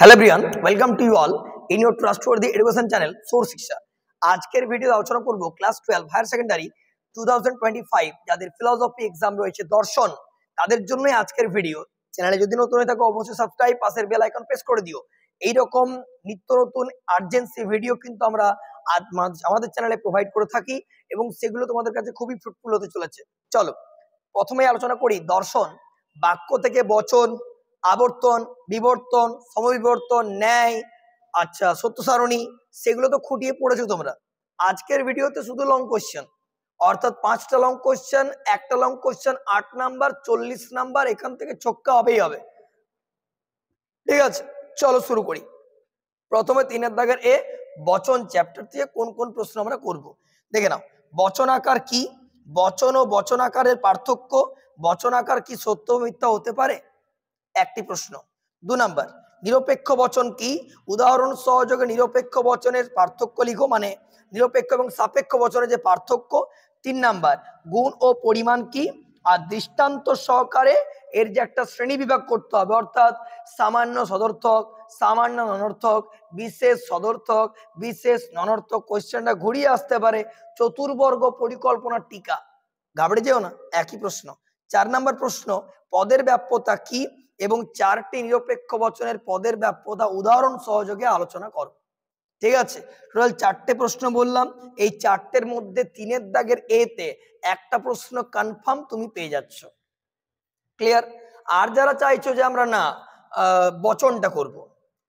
Hello everyone, welcome to you all in your trustworthy education channel source Shiksha. আজকের ভিডিওতে আলোচনা করব ক্লাস 12 হায়ার সেকেন্ডারি 2025 যাদের ফিলোসফি এক্সাম রয়েছে দর্শন, তাদের জন্যই আজকের ভিডিও। চ্যানেলে যদি নতুন হয়ে থাকো অবশ্যই সাবস্ক্রাইব, পাশের বেল আইকন প্রেস করে দিও। এইরকম নিত্য নতুন আর্জেন্সি ভিডিও কিন্তু আমরা আমাদের চ্যানেলে প্রোভাইড করে থাকি এবং সেগুলো তোমাদের কাছে খুবই ফ্রুটফুল হতে চলেছে। চলো প্রথমেই আলোচনা করি দর্শন। বাক্য থেকে বচন, আবর্তন, বিবর্তন, সমবিবর্তন, ন্যায়, আচ্ছা সত্য সারণী, সেগুলো তো খুঁটিয়ে পড়েছো তোমরা। আজকের ভিডিওতে শুধু লং কোশ্চেন, অর্থাৎ 5টা লং কোশ্চেন, একটা লং কোশ্চেন 8 নাম্বার, 40 নাম্বার, এখান থেকে ছক্কা হবেই হবে। ঠিক আছে, চলো শুরু করি। প্রথমে 3 দাগের এ বচন চ্যাপ্টার থেকে কোন কোন প্রশ্ন আমরা করব দেখে নাও। বচনাকার কি? বচন ও বচনাকারের পার্থক্য। বচনাকার কি সত্য মিথ্যা হতে পারে? একটি প্রশ্ন। 2 নাম্বার, নিরপেক্ষ বচন কি? উদাহরণ সহযোগে নিরপেক্ষ বচনের পার্থক্য লিখো, মানে নিরপেক্ষ এবং সাপেক্ষ বচনের যে পার্থক্য। 3 নাম্বার, গুণ ও পরিমাণ কি? আর দৃষ্টান্ত সহকারে এর যে একটা শ্রেণী বিভাগ করতে হবে, অর্থাৎ সামান্য সদর্থক, সামান্য অনর্থক, বিশেষ সদর্থক, বিশেষ অনর্থক। কোশ্চেনটা ঘুরিয়ে আসতে পারে। চতুর্বর্গ পরিকল্পনা টিকা, ঘাবড়ে যেও না, একই প্রশ্ন। 4 নাম্বার প্রশ্ন, পদের ব্যাপ্যতা কি এবং 4টি নিরপেক্ষ বচনের পদের ব্যাপ্যতা উদাহরণ সহযোগে আলোচনা করো। ঠিক আছে, টোটাল 4টে প্রশ্ন বললাম। এই 4টের মধ্যে 3 দাগের এ তে একটা প্রশ্ন কনফার্ম তুমি পেয়ে যাচ্ছ। ক্লিয়ার? আর যারা চাইছো যে আমরা না বচনটা করব,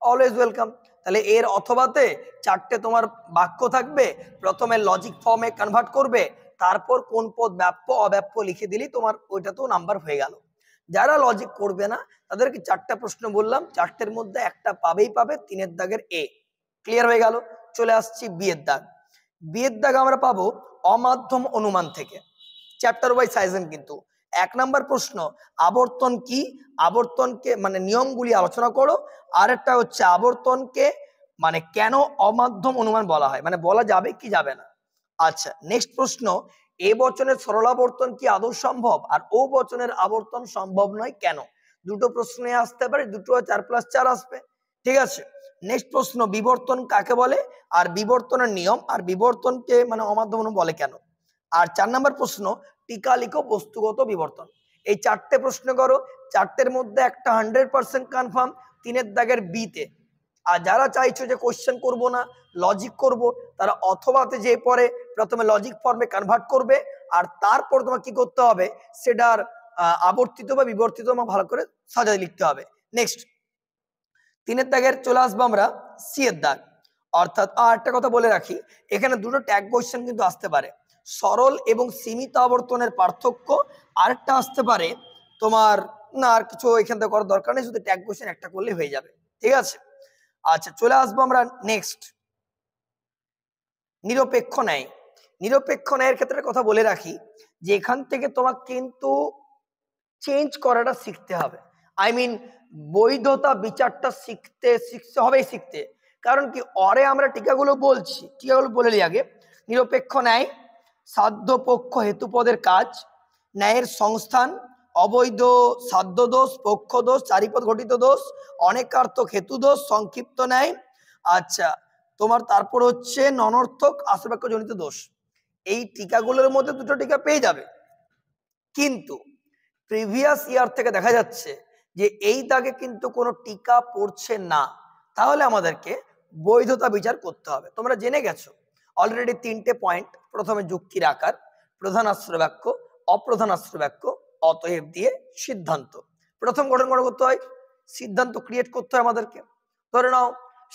অলওয়েজ ওয়েলকাম। তাহলে এর অথবাতে 4টে তোমার বাক্য থাকবে, প্রথমে লজিক ফর্মে কনভার্ট করবে, তারপর কোন পদ ব্যাপ্য অব্যাপ্য লিখে দিলেই তোমার ওইটা তো নাম্বার হয়ে গেল। যারা লজিক করবে না তাদেরকে 4টা প্রশ্ন বললাম, 4টের মধ্যে একটা পাবেই পাবে 3 দাগের এ। ক্লিয়ার হয়ে গেল। চলে আসছি বিয়ের দাগ। বিয়ের দাগ আমরা পাবো অমাধ্যম অনুমান থেকে, চ্যাপ্টার ওয়াইজ সাইজেন। কিন্তু 1 নাম্বার প্রশ্ন, আবর্তন কি? আবর্তনকে মানে নিয়মগুলি আলোচনা করো। আর একটা হচ্ছে আবর্তনকে মানে কেন অমাধ্যম অনুমান বলা হয়, মানে বলা যাবে কি যাবে না। আচ্ছা, নেক্সট প্রশ্ন, এ বচনের সরলাবর্তন কি আদৌ সম্ভব? আর ও বচনের আবর্তন সম্ভব নয় কেন? দুটো প্রশ্নে আসতে পারে, দুটো 4+4 আসবে। ঠিক আছে, নেক্সট প্রশ্ন, বিবর্তন কাকে বলে? আর বিবর্তনের নিয়ম, আর বিবর্তনকে মানে অমাধ্যম অনুমান বলে কেন? আর 4 নাম্বার প্রশ্ন, টিকা লিখো বস্তুগত বিবর্তন। এই 4টে প্রশ্ন করো, 4টের মধ্যে একটা 100% কনফার্ম 3 দাগের বি তে। আর যারা চাইছো যে কোশ্চেন করব না লজিক করব, তারা অথবাতে যে পরে প্রথমে লজিক ফর্মে কনভার্ট করবে, আর তারপর তোমার কি করতে হবে সেটার আবর্তিত বা বিবর্তিত ভালো করে সাজায় লিখতে হবে। নেক্সট 3 দাগের চলে আসবো আমরা সি এর দাগ। অর্থাৎ আর একটা কথা বলে রাখি, এখানে দুটো ট্যাগ কোশ্চেন কিন্তু আসতে পারে, সরল এবং সীমিত আবর্তনের পার্থক্য। আরেকটা আসতে পারে তোমার না, আর কিছু এখান থেকে করার দরকার নেই, শুধু ট্যাগ কোশ্চেন একটা করলে হয়ে যাবে। ঠিক আছে, আচ্ছা চলে আসবো আমরা নেক্সট নিরপেক্ষ ন্যায়। নিরপেক্ষ ন্যায়ের ক্ষেত্রে কথা বলে রাখি যে এখান থেকে তোমাকে কিন্তু চেঞ্জ করাটা শিখতে হবে। আই মিন বৈধতা বিচারটা শিখতে শিখতে। কারণ কি, অরে আমরা টিকাগুলো বলছি, টিকাগুলো বলে নিই আগে। নিরপেক্ষ ন্যায়, সাধ্য পক্ষ হেতুপদের কাজ, ন্যায়ের সংস্থান, অবৈধ সাধ্য দোষ, পক্ষ দোষ, চারিপদ ঘটিত দোষ, অনেকার্থক হেতু দোষ, সংক্ষিপ্ত ন্যায়। আচ্ছা তোমার তারপর হচ্ছে ননর্থক আশ্রবাক্য জনিত দোষ। এই টিকাগুলোর মধ্যে দুটো টিকা পেয়ে যাবে, কিন্তু প্রিভিয়াস ইয়ার থেকে দেখা যাচ্ছে যে এই দাগে কিন্তু কোনো টিকা পড়ছে না। তাহলে আমাদেরকে বৈধতা বিচার করতে হবে। তোমরা জেনে গেছো অলরেডি 3টে পয়েন্ট। প্রথমে যুক্তির আকার, প্রধান আশ্রয় বাক্য, অপ্রধান আশ্রয় বাক্য, অতএব দিয়ে সিদ্ধান্ত। প্রথম গঠন করতে হয়, সিদ্ধান্ত ক্রিয়েট করতে হয় আমাদেরকে। ধরে নাও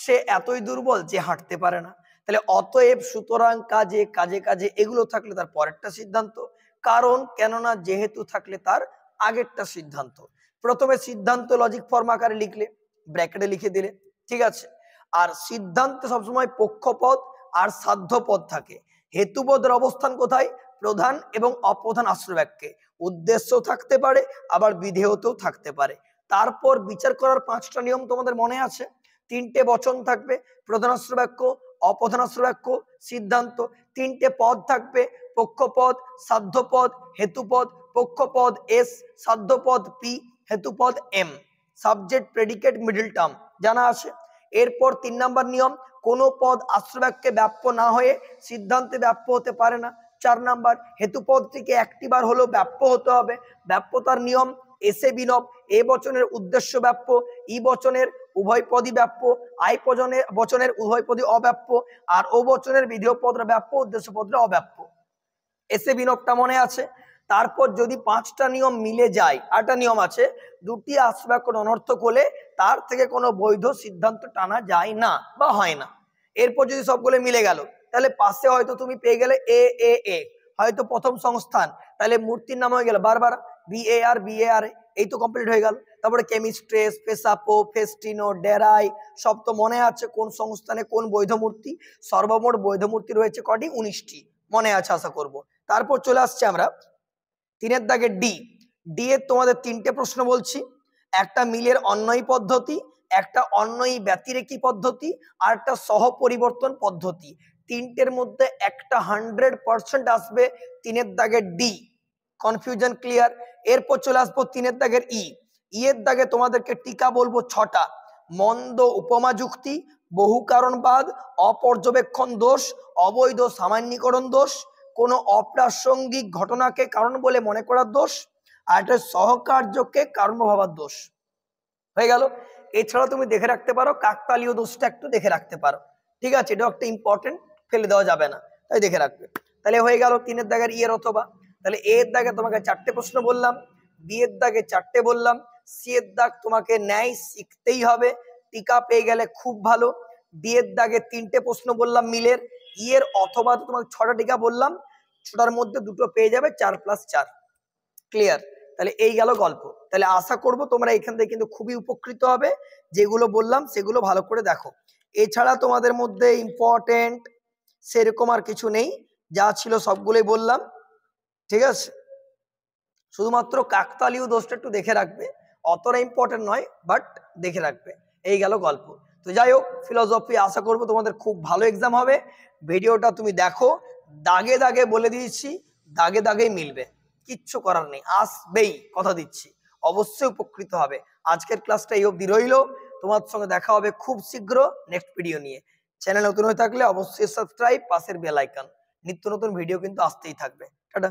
সে এতই দুর্বল যে হাঁটতে পারে না, তাহলে অতএব সুতরাং কাজে কাজে কাজে এগুলো থাকলে তার পরেরটা সিদ্ধান্ত, কারণ কেননা যেহেতু থাকলে তার আগেরটা সিদ্ধান্ত। প্রথমে সিদ্ধান্ত লজিক ফর্ম আকারে লিখলে, ব্র্যাকেটে লিখে দিলে। ঠিক আছে, আর সিদ্ধান্তে সবসময় পক্ষপদ আর সাধ্যপদ থাকে। হেতুপদের অবস্থান কোথায়? প্রধান এবং অপ্রধান আশ্রয় বাক্যে। উদ্দেশ্য থাকতে পারে, আবার বিধেয়তেও থাকতে পারে। তারপর বিচার করার 5টা নিয়ম তোমাদের মনে আছে। 3টে বচন থাকবে, প্রধান আশ্রয় বাক্য, অপ্রধান আশ্রয় বাক্য, সিদ্ধান্ত। 3টে পদ থাকবে, পক্ষপদ, সাধ্যপদ, হেতুপদ। পক্ষপদ এস, সাধ্যপদ পি, হেতুপদ M. Subject predicate middle term জানা আছে। এরপর 3 নাম্বার নিয়ম, কোনো পদ আশ্রয়বাক্যে ব্যাপ্য না হয়ে সিদ্ধান্তে ব্যাপ্য হতে পারে না। 4 নাম্বার, হেতু পদটিকে একটি বার হলেও ব্যাপ্য হতে হবে। ব্যাপ্যতার নিয়ম, এসে বিলোপ, এ বচনের উদ্দেশ্য ব্যাপ্য, ই বচনের উভয় পদই ব্যাপ্য, আই বচনের উভয় পদই অব্যাপ্য, আর ও বচনের বিধেয় পদরা ব্যাপ্য, উদ্দেশ্য পদরা অব্যাপ্য। এসে বিলোপটা মনে আছে। তারপর যদি 5টা নিয়ম মিলে যায়, আরেকটা নিয়ম আছে, দুটি আশ্রয়বাক্য অনর্থক হলে তার থেকে কোনো বৈধ সিদ্ধান্ত টানা যায় না বা হয় না। এরপর যদি সবগুলো মিলে গেল, তাহলে পাশে হয়তো তুমি পেয়ে গেলে এ এ এ, হয়তো প্রথম সংস্থান, তাহলে মূর্তির নাম হয়ে গেল বারবার, বিএআর বিএআর, এই তো কমপ্লিট হয়ে গেল। তারপরে কেমিস্ট্রেস, ফেসাপো, ফেস্টিনো, ডেরাই, সব তো মনে আছে কোন সংস্থানে কোন বৈধ মূর্তি। সর্বমোট বৈধ মূর্তি রয়েছে কটি? 19টি, মনে আছে আশা করব। তারপর চলে আসছে আমরা 3 দাগে ডি। ডি এর তোমাদের 3টে প্রশ্ন বলছি, একটা মিলের অন্যয়ী পদ্ধতি, একটা অন্যয়ী ব্যতিরেকী পদ্ধতি, আর একটা সহ পরিবর্তন পদ্ধতি। 3টের মধ্যে একটা 100% আসবে 3 দাগের ডি। Confusion clear? এরপর চলে আসবো 3 দাগের ই। ই এর দাগে তোমাদেরকে টিকা বলবো 6টা, মন্দ উপমা যুক্তি, বহু কারণবাদ, অপর্যবেক্ষণ দোষ, অবৈধ সামান্যীকরণ দোষ, কোনো অপ্রাসঙ্গিক ঘটনাকে কারণ বলে মনে করার দোষ, আর একটা সহকার্যকে কারণ ভাবার দোষ। হয়ে গেল। এছাড়া তুমি দেখে রাখতে পারো কাকতালীয় দোষটা একটু দেখে রাখতে পারো, ঠিক আছে? এটা একটা ইম্পর্টেন্ট, ফেলে দেওয়া যাবে না, তাই দেখে রাখবে। তাহলে হয়ে গেল 3 দাগের ই এর অথবা। তাহলে এ এর দাগে তোমাকে 4টে প্রশ্ন বললাম, বি এর দাগে 4টে বললাম, সি এর দাগ তোমাকে ন্যায় শিখতেই হবে, টিকা পেয়ে গেলে খুব ভালো। ডি এর দাগে 3টে প্রশ্ন বললাম মিলের, ই এর অথবা তোমাকে 6টা টিকা বললাম, 6টার মধ্যে 2টো পেয়ে যাবে, 4+4। ক্লিয়ার? তাহলে এই গেল গল্প। তাহলে আশা করব তোমরা এখান থেকে কিন্তু খুবই উপকৃত হবে, যেগুলো বললাম সেগুলো ভালো করে দেখো। এছাড়া তোমাদের মধ্যে ইম্পর্টেন্ট সেরকম আর কিছু নেই, যা ছিল সবগুলোই বললাম, ঠিক আছে? শুধুমাত্র কাকতালীয় দোষটা একটু দেখে রাখবে, অতটা ইম্পর্টেন্ট নয়, বাট দেখে রাখবে। এই গেল গল্প। তো যাই হোক, ফিলোসফি আশা করব তোমাদের খুব ভালো এক্সাম হবে। ভিডিওটা তুমি দেখো, দাগে দাগে বলে দিয়েছি, দাগে দাগেই মিলবে, কিচ্ছু করার নেই, আসবেই, কথা দিচ্ছি, অবশ্যই উপকৃত হবে। আজকের ক্লাসটা এই অবধি রইল, তোমার সঙ্গে দেখা হবে খুব শীঘ্র নেক্সট ভিডিও নিয়ে। চ্যানেল নতুন হয়ে থাকলে অবশ্যই সাবস্ক্রাইব, পাশের বেল আইকন, নিত্য নতুন ভিডিও কিন্তু আসতেই থাকবে। টাটা।